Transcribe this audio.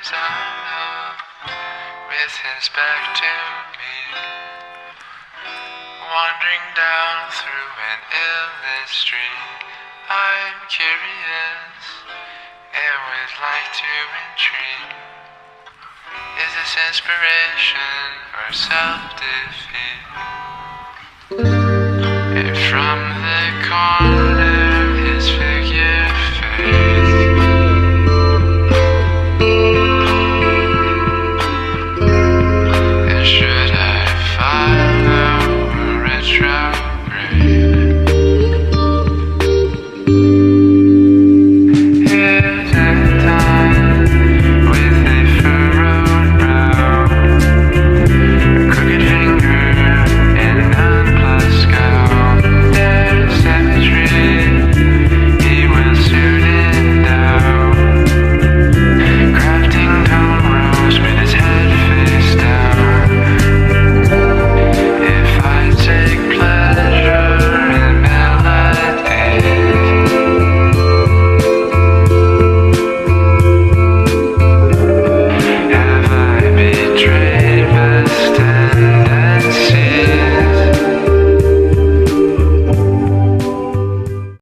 his eye with his back to me, wandering down through an endless street. I'm curious and would like to intrigue. Is this inspiration or self-defeat? And from the corner